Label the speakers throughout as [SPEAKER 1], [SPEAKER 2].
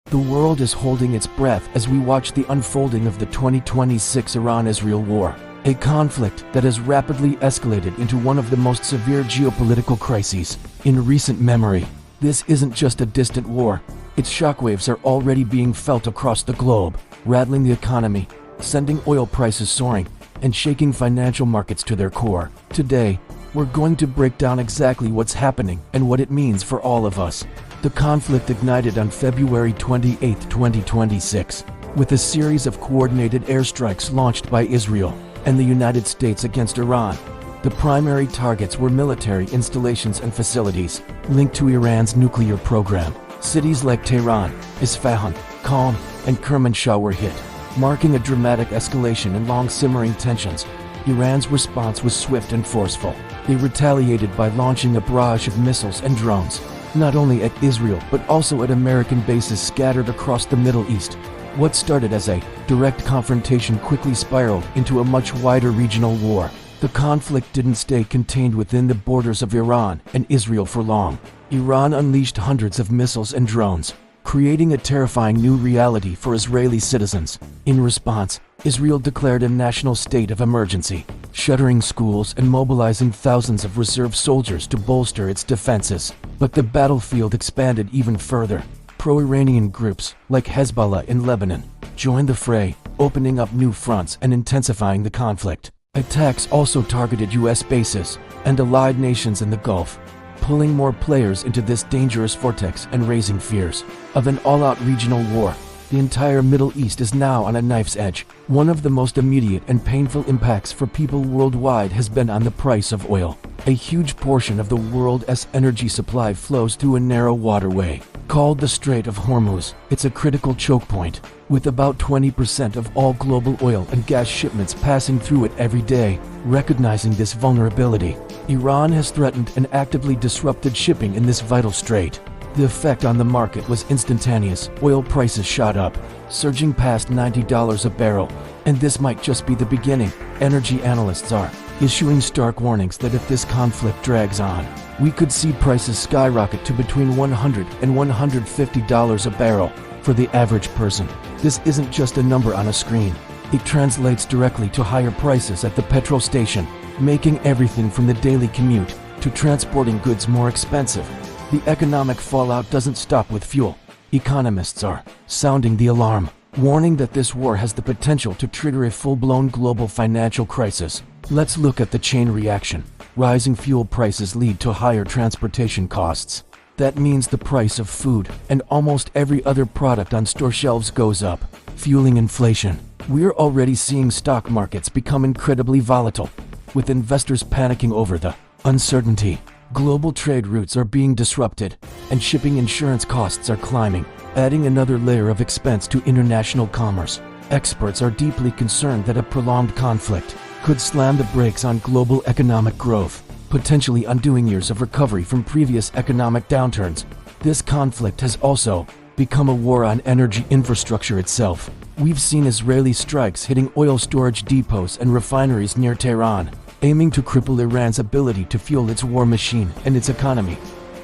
[SPEAKER 1] The world is holding its breath as we watch the unfolding of the 2026 Iran-Israel war, a conflict that has rapidly escalated into one of the most severe geopolitical crises in recent memory. This isn't just a distant war. Its shockwaves are already being felt across the globe, rattling the economy, sending oil prices soaring, and shaking financial markets to their core. Today, we're going to break down exactly what's happening and what it means for all of us. The conflict ignited on February 28, 2026, with a series of coordinated airstrikes launched by Israel and the United States against Iran. The primary targets were military installations and facilities linked to Iran's nuclear program. Cities like Tehran, Isfahan, Qom, and Kermanshah were hit, marking a dramatic escalation in long-simmering tensions. Iran's response was swift and forceful. They retaliated by launching a barrage of missiles and drones, not only at Israel but also at American bases scattered across the Middle East. What started as a direct confrontation quickly spiraled into a much wider regional war. The conflict didn't stay contained within the borders of Iran and Israel for long. Iran unleashed hundreds of missiles and drones, creating a terrifying new reality for Israeli citizens. In response, Israel declared a national state of emergency, shuttering schools and mobilizing thousands of reserve soldiers to bolster its defenses. But the battlefield expanded even further. Pro-Iranian groups, like Hezbollah in Lebanon, joined the fray, opening up new fronts and intensifying the conflict. Attacks also targeted U.S. bases and allied nations in the Gulf, pulling more players into this dangerous vortex and raising fears of an all-out regional war. The entire Middle East is now on a knife's edge. One of the most immediate and painful impacts for people worldwide has been on the price of oil. A huge portion of the world's energy supply flows through a narrow waterway called the Strait of Hormuz. It's a critical choke point, with about 20% of all global oil and gas shipments passing through it every day. Recognizing this vulnerability, Iran has threatened and actively disrupted shipping in this vital strait. The effect on the market was instantaneous. Oil prices shot up, surging past $90 a barrel. And this might just be the beginning. Energy analysts are issuing stark warnings that if this conflict drags on, we could see prices skyrocket to between $100 and $150 a barrel. For the average person, this isn't just a number on a screen. It translates directly to higher prices at the petrol station, making everything from the daily commute to transporting goods more expensive. The economic fallout doesn't stop with fuel. Economists are sounding the alarm, warning that this war has the potential to trigger a full-blown global financial crisis. Let's look at the chain reaction. Rising fuel prices lead to higher transportation costs. That means the price of food and almost every other product on store shelves goes up, fueling inflation. We're already seeing stock markets become incredibly volatile, with investors panicking over the uncertainty. Global trade routes are being disrupted, and shipping insurance costs are climbing, adding another layer of expense to international commerce. Experts are deeply concerned that a prolonged conflict could slam the brakes on global economic growth, potentially undoing years of recovery from previous economic downturns. This conflict has also become a war on energy infrastructure itself. We've seen Israeli strikes hitting oil storage depots and refineries near Tehran, aiming to cripple Iran's ability to fuel its war machine and its economy.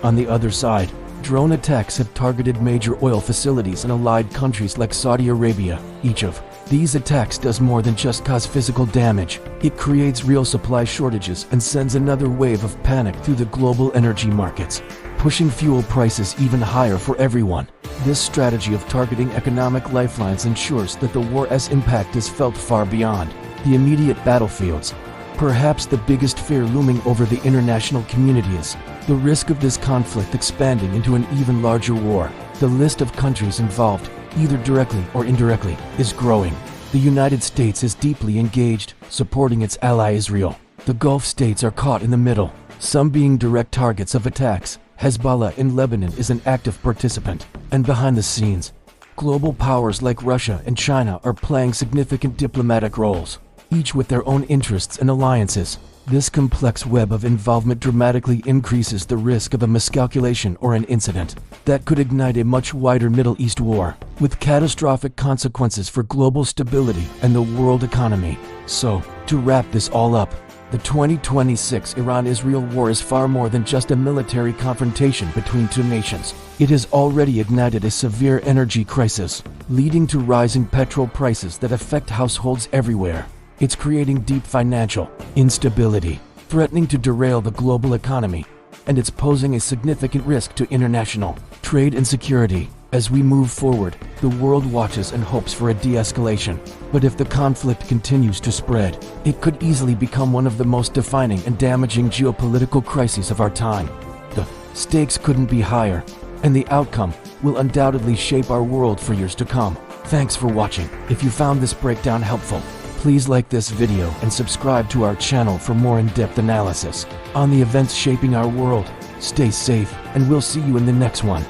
[SPEAKER 1] On the other side, drone attacks have targeted major oil facilities in allied countries like Saudi Arabia. Each of these attacks does more than just cause physical damage. It creates real supply shortages and sends another wave of panic through the global energy markets, pushing fuel prices even higher for everyone. This strategy of targeting economic lifelines ensures that the war's impact is felt far beyond the immediate battlefields. Perhaps the biggest fear looming over the international community is the risk of this conflict expanding into an even larger war. The list of countries involved, either directly or indirectly, is growing. The United States is deeply engaged, supporting its ally Israel. The Gulf states are caught in the middle, some being direct targets of attacks. Hezbollah in Lebanon is an active participant. And behind the scenes, global powers like Russia and China are playing significant diplomatic roles, each with their own interests and alliances. This complex web of involvement dramatically increases the risk of a miscalculation or an incident that could ignite a much wider Middle East war, with catastrophic consequences for global stability and the world economy. So, to wrap this all up, The 2026 Iran-Israel war is far more than just a military confrontation between two nations. It has already ignited a severe energy crisis, leading to rising petrol prices that affect households everywhere. It's creating deep financial instability, threatening to derail the global economy, and it's posing a significant risk to international trade and security. As we move forward, the world watches and hopes for a de-escalation. But if the conflict continues to spread, it could easily become one of the most defining and damaging geopolitical crises of our time. The stakes couldn't be higher, and the outcome will undoubtedly shape our world for years to come. Thanks for watching. If you found this breakdown helpful, please like this video and subscribe to our channel for more in-depth analysis on the events shaping our world. Stay safe, and we'll see you in the next one.